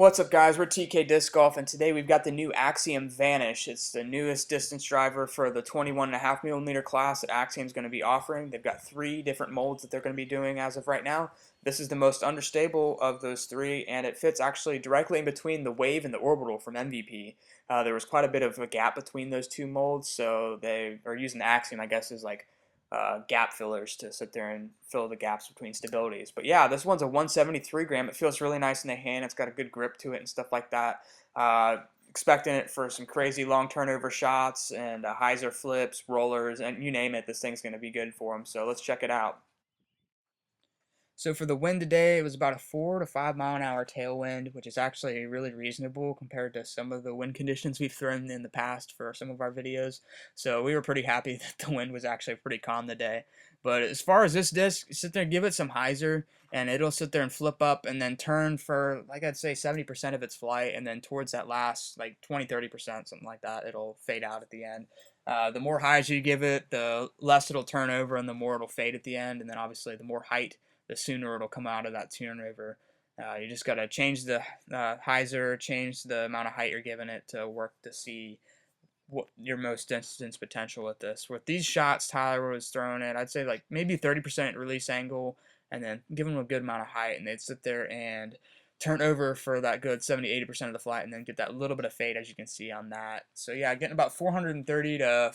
What's up, guys? We're TK Disc Golf, and today we've got the new Axiom Vanish. It's the newest distance driver for the 21.5mm class that Axiom's going to be offering. They've got 3 different molds that they're going to be doing as of right now. This is the most understable of those 3, and it fits actually directly in between the Wave and the Orbital from MVP. There was quite a bit of a gap between those 2 molds, so they are using the Axiom, I guess, as like gap fillers to sit there and fill the gaps between stabilities. But yeah, this one's a 173 gram. It feels really nice in the hand. It's got a good grip to it and stuff like that. Expecting it for some crazy long turnover shots and hyzer flips, rollers, and you name it, this thing's going to be good for them. So let's check it out. So for the wind today, it was about a 4 to 5 mile an hour tailwind, which is actually really reasonable compared to some of the wind conditions we've thrown in the past for some of our videos. So we were pretty happy that the wind was actually pretty calm today. But as far as this disc, sit there and give it some hyzer, and it'll sit there and flip up and then turn for, like I'd say, 70% of its flight, and then towards that last, like 20-30%, something like that, it'll fade out at the end. The more hyzer you give it, the less it'll turn over, and the more it'll fade at the end, and then obviously the more height, the sooner it'll come out of that turnover. You just got to change the hyzer, change the amount of height you're giving it to work to see what your most distance potential with this. With these shots Tyler was throwing it, I'd say like maybe 30% release angle, and then give them a good amount of height, and they'd sit there and turn over for that good 70-80% of the flight, and then get that little bit of fade, as you can see on that. So yeah, getting about 430 to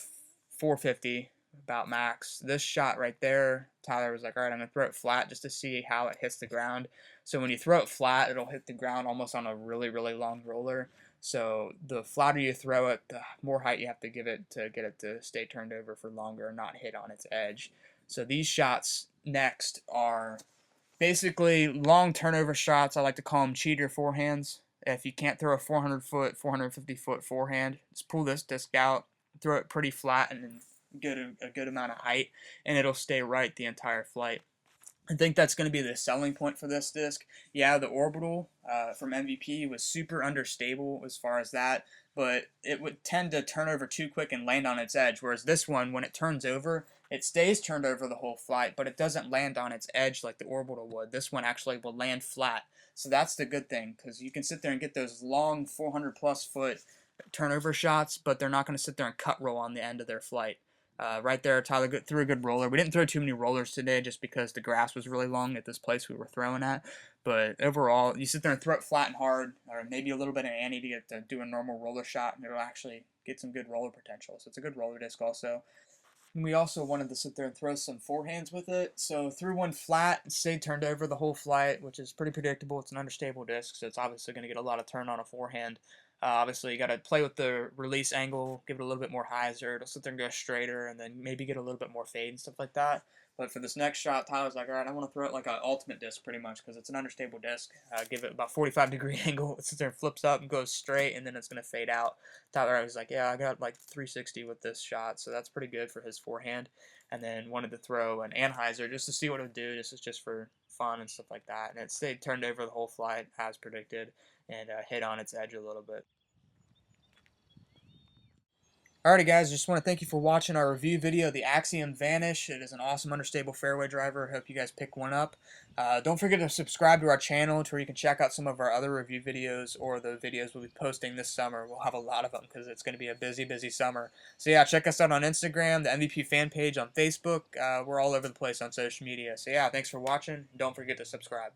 450 about max. This shot right there, Tyler was like, all right, I'm going to throw it flat just to see how it hits the ground. So when you throw it flat, it'll hit the ground almost on a really, really long roller. So the flatter you throw it, the more height you have to give it to get it to stay turned over for longer and not hit on its edge. So these shots next are basically long turnover shots. I like to call them cheater forehands. If you can't throw a 400-foot, 450-foot forehand, just pull this disc out, throw it pretty flat, and then get a good amount of height, and it'll stay right the entire flight. I think that's going to be the selling point for this disc. Yeah, the Orbital from MVP was super understable as far as that, but it would tend to turn over too quick and land on its edge, whereas this one, when it turns over, it stays turned over the whole flight, but it doesn't land on its edge like the Orbital would. This one actually will land flat, so that's the good thing, because you can sit there and get those long 400-plus foot turnover shots, but they're not going to sit there and cut roll on the end of their flight. Right there, Tyler threw a good roller. We didn't throw too many rollers today just because the grass was really long at this place we were throwing at. But overall, you sit there and throw it flat and hard, or maybe a little bit of ante to get to do a normal roller shot, and it'll actually get some good roller potential. So it's a good roller disc also. And we also wanted to sit there and throw some forehands with it. So threw one flat and stayed turned over the whole flight, which is pretty predictable. It's an understable disc, so it's obviously going to get a lot of turn on a forehand. Obviously, you got to play with the release angle, give it a little bit more hyzer. It'll sit there and go straighter, and then maybe get a little bit more fade and stuff like that. But for this next shot, Tyler's like, all right, I want to throw it like an ultimate disc pretty much because it's an understable disc. Give it about 45-degree angle. It sits there and flips up and goes straight, and then it's going to fade out. Tyler was like, yeah, I got like 360 with this shot, so that's pretty good for his forehand. And then wanted to throw an anhyzer just to see what it would do. This is just for fun and stuff like that. And it stayed turned over the whole flight as predicted and hit on its edge a little bit. Alrighty guys, just want to thank you for watching our review video of the Axiom Vanish. It is an awesome understable fairway driver. Hope you guys pick one up. Don't forget to subscribe to our channel to where you can check out some of our other review videos or the videos we'll be posting this summer. We'll have a lot of them because it's going to be a busy, busy summer. So yeah, check us out on Instagram, the MVP fan page on Facebook. We're all over the place on social media. So yeah, thanks for watching. Don't forget to subscribe.